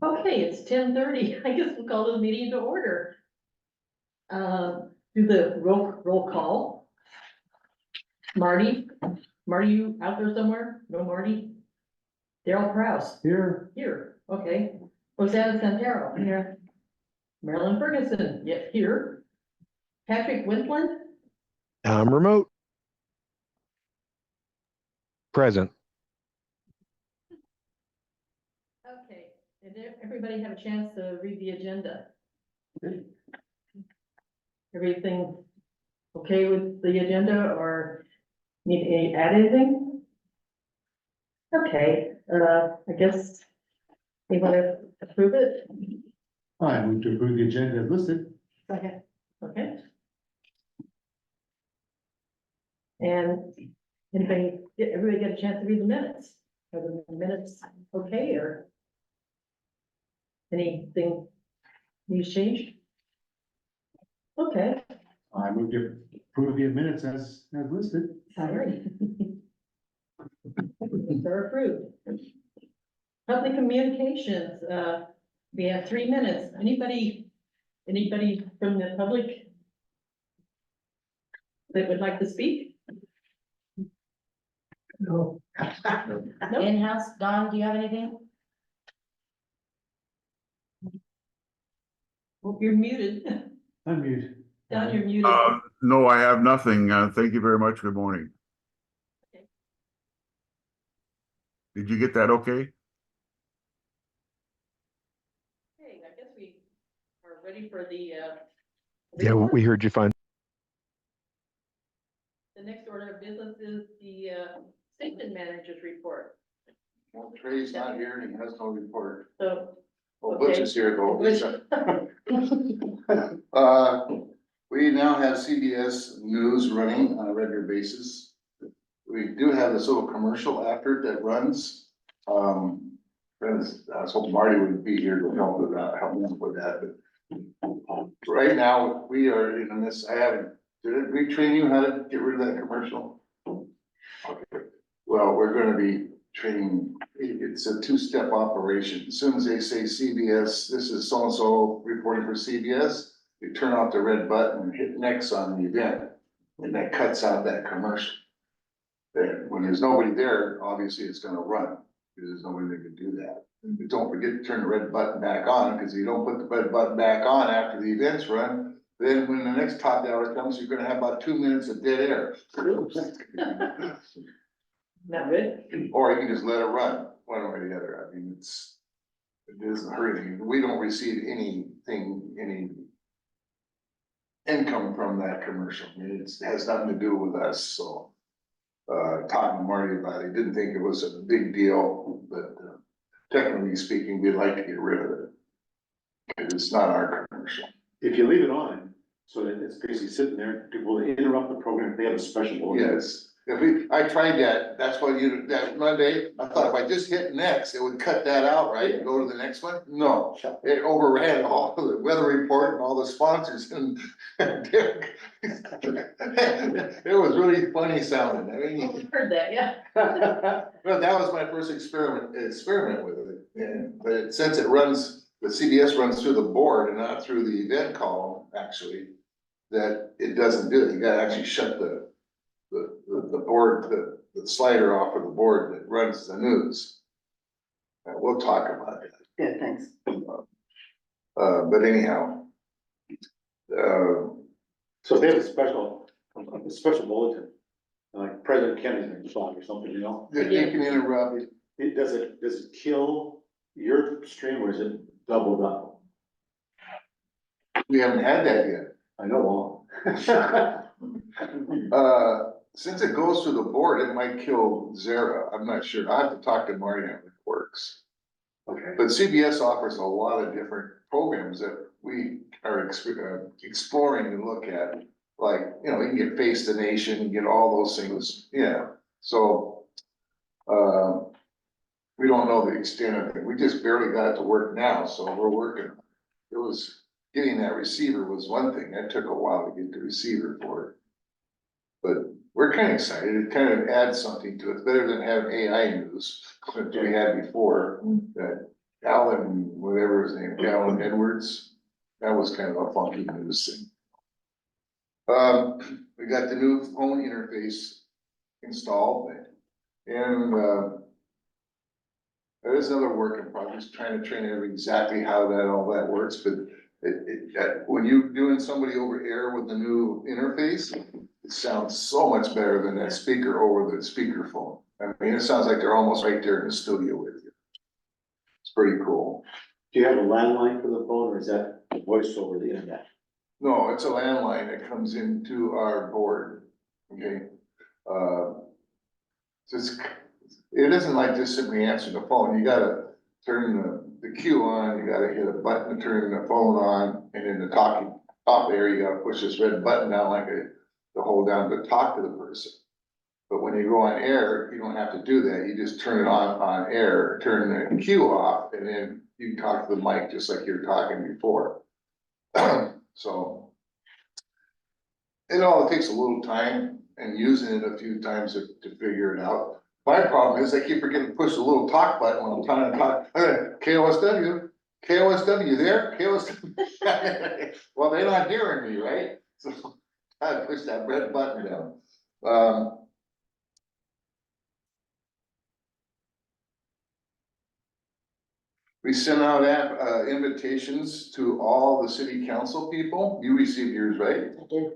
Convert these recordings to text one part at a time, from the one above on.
Okay, it's 10:30. I guess we'll call this meeting to order. Do the roll call. Marty, you out there somewhere? No Marty? Daryl Kraus, Here. okay. Rosanna Santero, here. Marilyn Ferguson, yet here. Patrick Wintland, I'm remote. Present. okay. Did everybody have a chance to read the agenda? Everything okay with the agenda, or need to add anything? Okay, I guess we want to approve it. I move to approve the agenda as listed. Okay. Okay. And everybody get a chance to read the minutes? Are the minutes okay, or anything needs changed? Okay, I move to approve the minutes as listed. all right. They're approved. Public communications, we have 3 minutes. Anybody from the public that would like to speak? No. Nope. In-house, Don, do you have anything? Well, you're muted. Unmute. Don, you're muted. No, I have nothing. Thank you very much. Good morning. Okay. Did you get that okay? Okay, I guess we are ready for the, Yeah, report. we heard you fine. The next order of business is the, station manager's report. Well, Trey's not here and he has no report. So, Well, Butch Okay. is here though. Butch. We now have CBS News running on a regular basis. We do have this little commercial after it that runs. I was hoping Marty would be here to help with that, help me with that, but right now, we are in this, did we train you how to get rid of that commercial? Okay, well, we're gonna be training, it's a two-step operation. As soon as they say CBS, this is so-and-so reporting for CBS, you turn off the red button and hit next on the event, and that cuts out that commercial. Then, when there's nobody there, obviously it's gonna run, because there's nobody that can do that. But don't forget to turn the red button back on, because if you don't put the red button back on after the event's run, then when the next top hour comes, you're gonna have about 2 minutes of dead air. not good. Or you can just let it run, one way or the other. I mean, it doesn't hurt anything. We don't receive anything, any income from that commercial. I mean, it has nothing to do with us, so. Talking to Marty about it, didn't think it was a big deal, but technically speaking, we'd like to get rid of it. Because it's not our commercial. If you leave it on, so that it's basically sitting there, it will interrupt the program if they have a special. bulletin. Yes, I tried that, that's why that Monday, I thought if I just hit next, it would cut that out, right, and go to the next one. No, it overran all the weather report and all the sponsors and it was really funny sounding. I mean, Oh, we heard that, yeah. well, that was my first experiment with it, but since it runs, the CBS runs through the board and not through the event column, actually, that it doesn't do it. You gotta actually shut the board, the slider off of the board that runs the news. We'll talk about that. Good, thanks. But anyhow. So if they have a special bulletin, like President Kennedy's song or something, you know, You can interrupt. does it kill your stream or is it doubled up? We haven't had that yet. I know. Since it goes through the board, it might kill Zara. I'm not sure. I have to talk to Marty how it works. Okay. But CBS offers a lot of different programs that we are exploring and look at. Like, you know, you can get Face the Nation, get all those things, yeah. So, we don't know the extent of it. We just barely got it to work now, so we're working. It was, getting that receiver was one thing. That took a while to get the receiver for it. But we're kind of excited. It kind of adds something to it. It's better than having AI news that we had before. That Alan, whatever his name, Alan Edwards. That was kind of a funky news thing. We got the new phone interface installed and, there is another work in progress, trying to train everybody exactly how all that works, but when you're doing somebody over air with the new interface, it sounds so much better than that speaker over the speakerphone. I mean, it sounds like they're almost right there in the studio with you. It's pretty cool. Do you have a landline for the phone, or is that voice over the internet? No, it's a landline that comes into our board, okay? It isn't like just simply answering the phone, you gotta turn the cue on, you gotta hit a button to turn the phone on, and in the top there, you gotta push this red button down like to hold down to talk to the person. But when you go on air, you don't have to do that, you just turn it on air, turn the cue off, and then you can talk to the mic just like you were talking before. So. It all takes a little time and using it a few times to figure it out. My problem is I keep forgetting to push the little talk button when I'm trying to talk, KOSW there, KOSW. Well, they're not hearing me, right? So I push that red button down. We sent out invitations to all the city council people. You received yours, right? I did.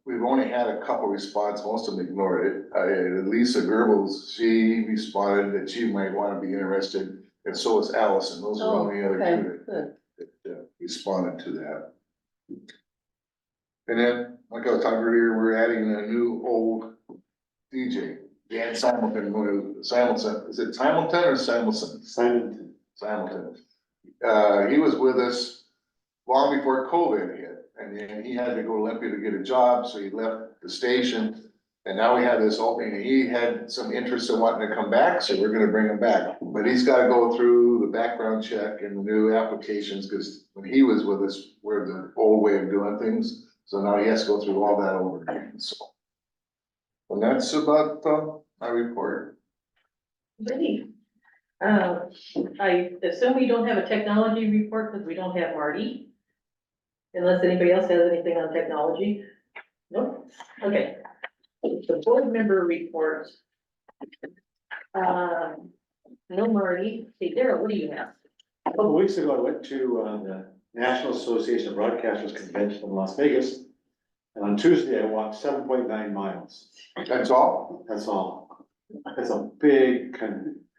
We've only had a couple response, most of them ignored it. Lisa Goebbels, she responded that she might wanna be interested, and so is Allison, those are the only other Okay, two good. that responded to that. And then, like I was talking earlier, we're adding a new old DJ, Dan Simonton, Simonton, is it Simonton or Simonton? Simonton. He was with us long before COVID hit. And then he had to go to Olympia to get a job, so he left the station. And now we have this opening, he had some interest in wanting to come back, so we're gonna bring him back. But he's gotta go through the background check and the new applications, because when he was with us, we're the old way of doing things. So now he has to go through all that over again, so. And that's about, my report. Great. I assume we don't have a technology report because we don't have Marty. Unless anybody else has anything on technology? Nope, okay. The board member reports. No Marty. Hey, Daryl, what do you have? A couple of weeks ago, I went to the National Association of Broadcasters Convention in Las Vegas. And on Tuesday, I walked 7.9 miles. That's all? That's all. It's a big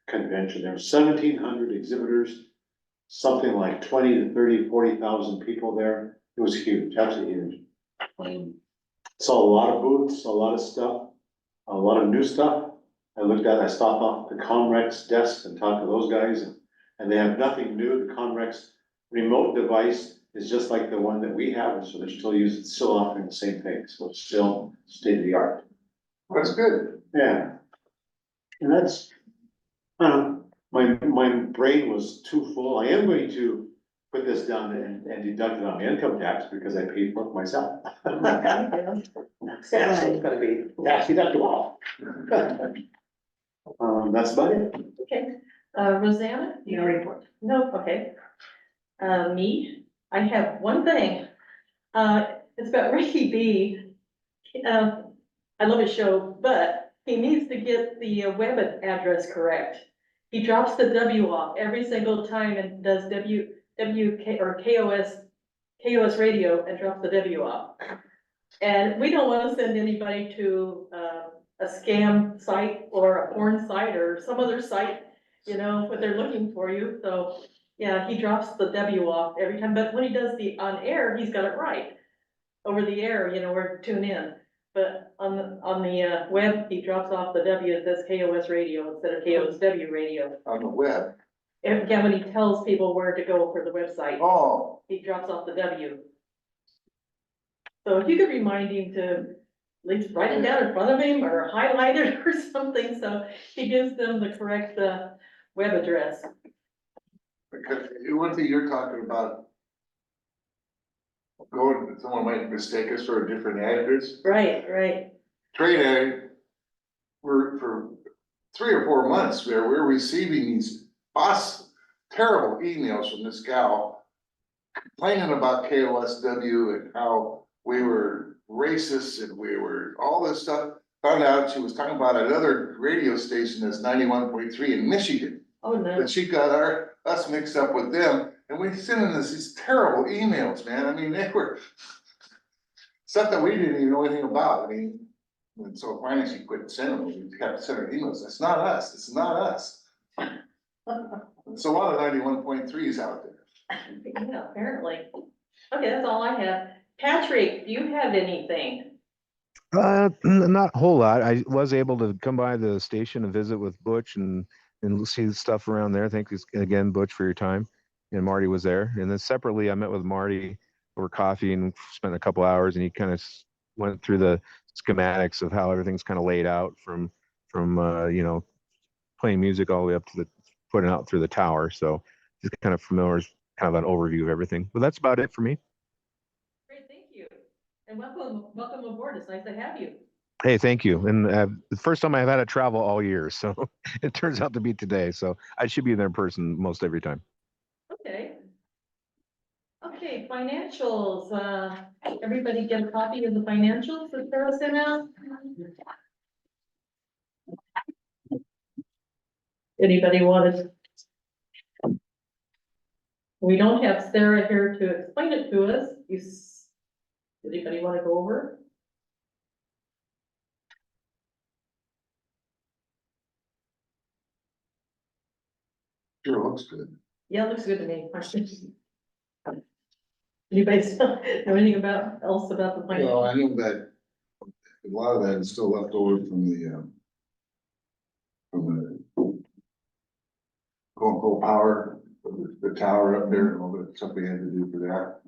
convention. There were 1,700 exhibitors, something like 20 to 30, 40,000 people there. It was huge, absolutely huge. Saw a lot of booths, a lot of stuff, a lot of new stuff. I stopped off the Comrex desk and talked to those guys, and they have nothing new. The Comrex remote device is just like the one that we have, so they're still offering the same thing, so it's still state of the art. That's good. Yeah. And that's, my brain was too full. I am going to put this down and deduct it on my income tax because I paid for it myself. Yeah, so it's gonna be tax deductible. That's about it. Okay, Rosanna? No report. No, okay. Me, I have one thing. It's about Ricky B. I love his show, but he needs to get the web address correct. He drops the W off every single time and does KOS radio and drops the W off. And we don't want to send anybody to a scam site or a porn site or some other site, you know, what they're looking for you. So, yeah, he drops the W off every time, but when he does the on air, he's got it right. Over the air, you know, or tune in. But on the web, he drops off the W, it says KOS radio instead of KOSW radio. On the web. And again, when he tells people where to go for the website, Oh, he drops off the W. So if you could remind him to at least write it down in front of him or highlight it or something, so he gives them the correct web address. because one thing you're talking about. Someone might mistake us for a different address. Right, right. Trade for 3 or 4 months where we're receiving these terrible emails from this gal complaining about KOSW and how we were racist and we were all this stuff. Found out she was talking about another radio station that's 91.3 in Michigan, Oh, no. but she got us mixed up with them, and we sending us these terrible emails, man. I mean, they were stuff that we didn't even know anything about. I mean, and so finally she quit sending them. We kept sending her emails. It's not us. It's not us. It's a lot of 91.3s out there. Yeah, apparently. Okay, that's all I have. Patrick, do you have anything? Not a whole lot. I was able to come by the station and visit with Butch and see the stuff around there. Thank you again, Butch, for your time. And Marty was there. And then separately, I met with Marty over coffee and spent a couple hours, and he kind of went through the schematics of how everything's kind of laid out from you know, playing music all the way up to the putting out through the tower. So just kind of familiar, kind of an overview of everything. But that's about it for me. Great, thank you. And welcome aboard. It's nice to have you. Hey, thank you. And the first time I've had to travel all year, so it turns out to be today. So I should be there in person most every time. Okay. Okay, financials. Everybody get a copy of the financials that Sarah sent out? Anybody want it? We don't have Sarah here to explain it to us. Anybody want to go over? Sure looks good. Yeah, it looks good to me. Anybody know anything else about the Well, I financials? know that a lot of that is still left over from the going full power, the tower up there, and all the stuff we had to do for that.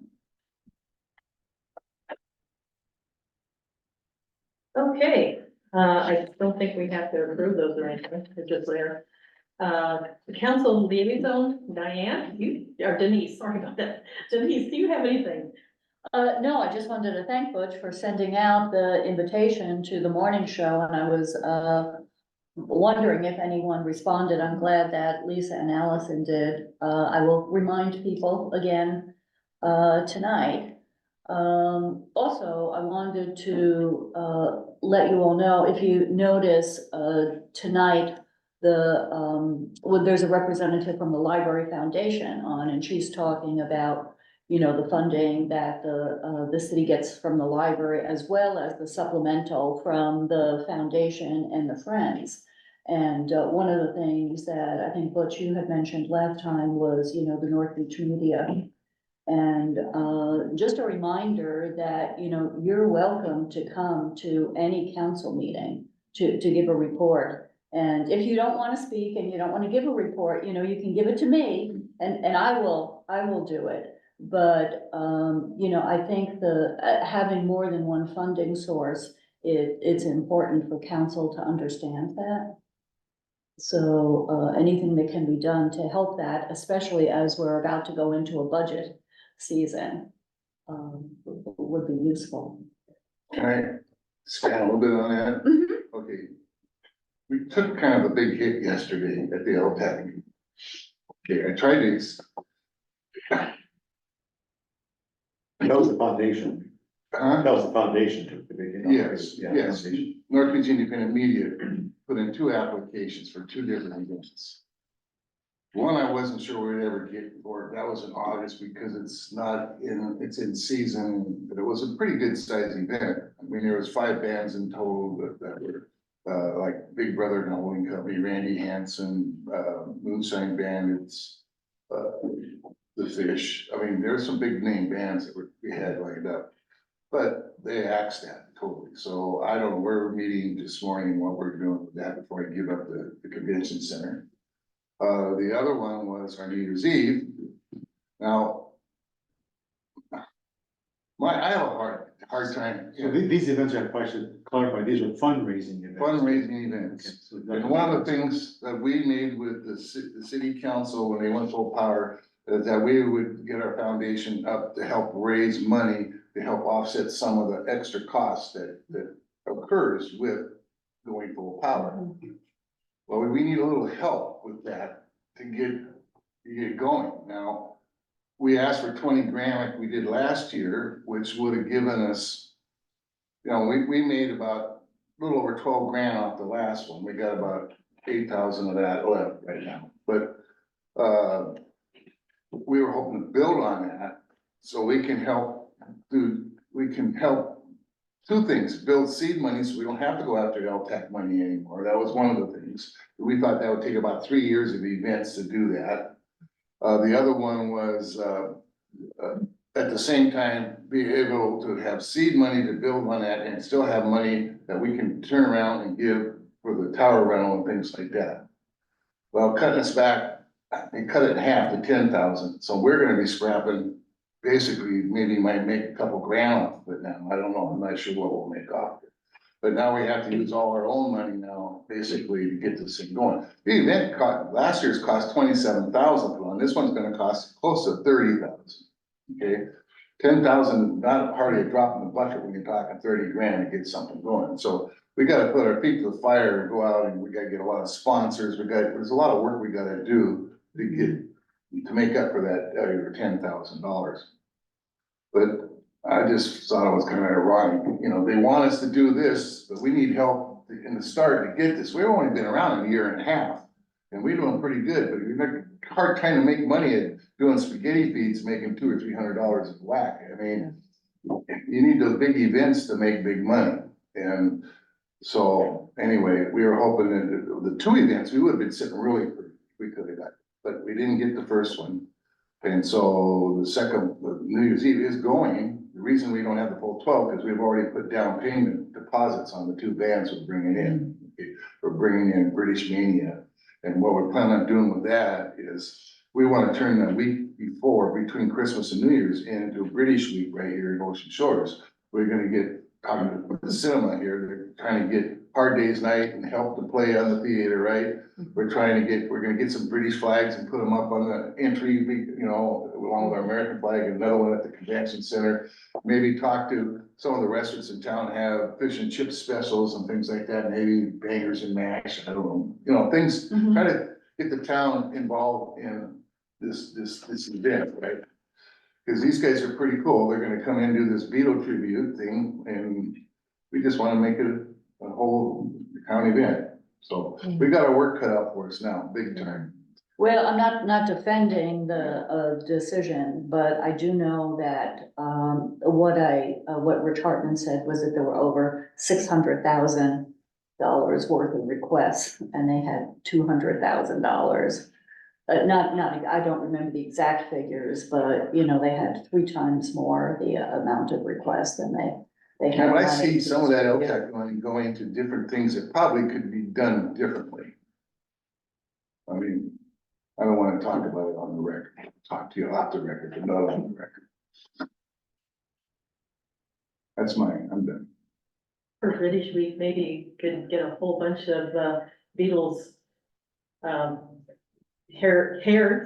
Okay, I don't think we have to approve those or anything. They're just there. The council liaison, Diane, or Denise, sorry about that. Denise, do you have anything? No, I just wanted to thank Butch for sending out the invitation to the morning show, and I was, wondering if anyone responded. I'm glad that Lisa and Allison did. I will remind people again, tonight. Also, I wanted to, let you all know, if you notice, tonight, there's a representative from the Library Foundation on, and she's talking about, you know, the funding that the city gets from the library, as well as the supplemental from the foundation and the Friends. And one of the things that I think Butch, you had mentioned last time was, you know, the North Beach Media. And just a reminder that, you know, you're welcome to come to any council meeting to give a report. And if you don't want to speak and you don't want to give a report, you know, you can give it to me and I will do it. But, you know, I think having more than one funding source, it's important for council to understand that. So, anything that can be done to help that, especially as we're about to go into a budget season, would be useful. Can I scan a little bit on that? Mhm. Okay. We took kind of a big hit yesterday at the LTAC. Okay, I tried to, That was the foundation. huh? That was the foundation to the beginning. Yes, Yeah, yes. foundation. North Beach Independent Media put in 2 applications for 2 different events. One I wasn't sure we'd ever get for, that was in August because it's in season, but it was a pretty good sized event. I mean, there was 5 bands in total that were, like Big Brother and Holding Company, Randy Hansen, Moonshine Bandits, The Fish. I mean, there's some big name bands that we had lined up. But they axed that totally, so I don't know, we're meeting this morning what we're doing with that before I give up the convention center. The other one was our New Year's Eve. Now. I have a hard time, So these events are, if I should clarify, these are fundraising events. fundraising events. Okay, so And one of the things that we made with the city council when they went full power is that we would get our foundation up to help raise money to help offset some of the extra costs that occurs with going full power. Well, we need a little help with that to get you get going. Now, we asked for 20 grand like we did last year, which would have given us, you know, we made about a little over 12 grand off the last one. We got about 8,000 of that left right now, but, we were hoping to build on that, so we can help two things, build seed money, so we don't have to go after LTAC money anymore. That was one of the things. We thought that would take about 3 years of events to do that. The other one was, at the same time, be able to have seed money to build on that and still have money that we can turn around and give for the tower rental and things like that. Well, cutting us back, they cut it in half to 10,000, so we're gonna be scrapping, basically, maybe might make a couple grand off of it now, I don't know, I'm not sure what we'll make off it. But now we have to use all our own money now, basically, to get this thing going. The event last year's cost 27,000 for one, this one's gonna cost close to 30,000. Okay, 10,000, not hardly a drop in the bucket when you're talking 30 grand to get something going, so we gotta put our feet to the fire and go out and we gotta get a lot of sponsors, there's a lot of work we gotta do to make up for that, over $10,000. But I just thought it was kind of ironic, you know, they want us to do this, but we need help in the start to get this. We've only been around a year and a half, and we're doing pretty good, but we make a hard time to make money at doing spaghetti feeds, making $200 or $300 a whack. I mean, you need those big events to make big money, and so anyway, we were hoping that the two events, we would have been sitting really pretty, we could have got, but we didn't get the first one. And so the second, New Year's Eve is going. The reason we don't have the full 12, because we've already put down payment deposits on the two bands we're bringing in. We're bringing in British Mania. And what we're planning on doing with that is we want to turn the week before, between Christmas and New Year's, into British Week right here in Ocean Shores. We're gonna get, with the cinema here, they're trying to get Hard Day's Night and help to play on the theater, right? We're gonna get some British flags and put them up on the entry, you know, along with our American flag, and another one at the convention center. Maybe talk to some of the restaurants in town, have fish and chip specials and things like that, maybe bangers and mash, I don't know, you know, things, try to get the town involved in this event, right? Cause these guys are pretty cool, they're gonna come in and do this Beatle tribute thing, and we just wanna make it a whole county event. So we got our work cut out for us now, big time. Well, I'm not defending the decision, but I do know that, what Rich Hartman said was that there were over $600,000 worth of requests, and they had $200,000. I don't remember the exact figures, but, you know, they had 3 times more the amount of requests than they had. And I money see to some of that distribute. LTAC money going to different things that probably could be done differently. I mean, I don't wanna talk about it on the record, talk to you off the record, but not on the record. That's mine, I'm done. For British Week, maybe you could get a whole bunch of Beatles hair,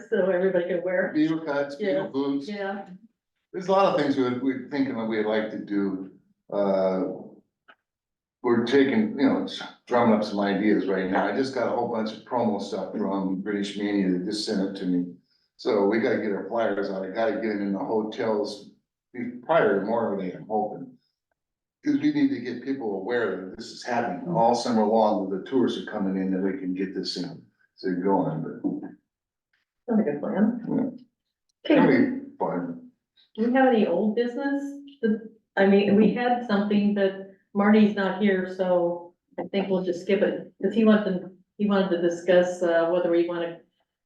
so everybody could wear. Beaver cuts, Yeah. beaver boots, Yeah, there's a lot of things we're thinking that we'd like to do. We're taking, you know, drumming up some ideas right now. I just got a whole bunch of promo stuff from British Mania that just sent it to me. So we gotta get our flyers out, I gotta get them in the hotels prior to Memorial Day, I'm hoping. Cause we need to get people aware that this is happening all summer long, that the tourists are coming in, that we can get this in, so going, but that's a good plan. it'll Okay, be fun. do we have any old business? I mean, we had something, but Marty's not here, so I think we'll just skip it, because he wanted to discuss, whether we wanna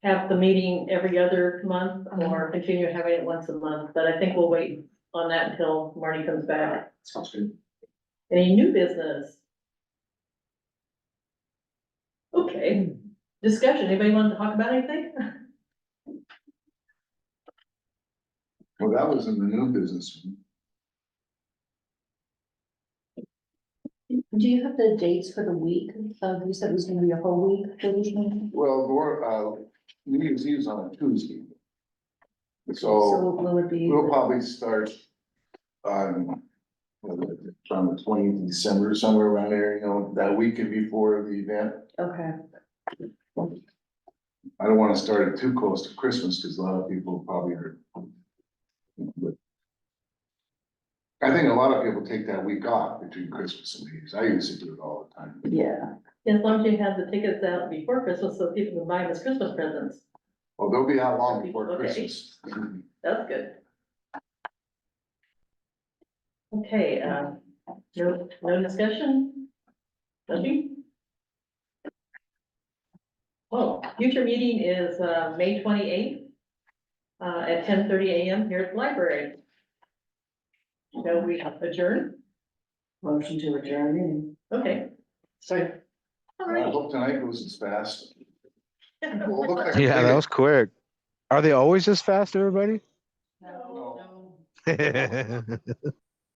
have the meeting every other month or continue having it once a month, but I think we'll wait on that until Marty comes back. Sounds good. Any new business? Okay, discussion, anybody want to talk about anything? Well, that was in the new business. Do you have the dates for the week? You said it was gonna be a whole week for this meeting? Well, New Year's Eve is on a Tuesday. So So will it be? we'll probably start on the 20th of December, somewhere around there, you know, that weekend before the event. Okay, I don't wanna start it too close to Christmas, cause a lot of people probably are. But I think a lot of people take that week off between Christmas and New Year's. I used to do it all the time. Yeah, As long as you have the tickets out before Christmas, so people can buy them as Christmas presents, Well, they'll be out long before Okay. Christmas. that's good. Okay, no discussion? Nothing? Oh, future meeting is, May 28th, at 10:30 a.m. here at the library. So we adjourn, motion to adjourn. okay. Sorry. All I right. hope tonight goes as fast. Well, it looked like Yeah, it that did. was quick. Are they always this fast, everybody? No. No.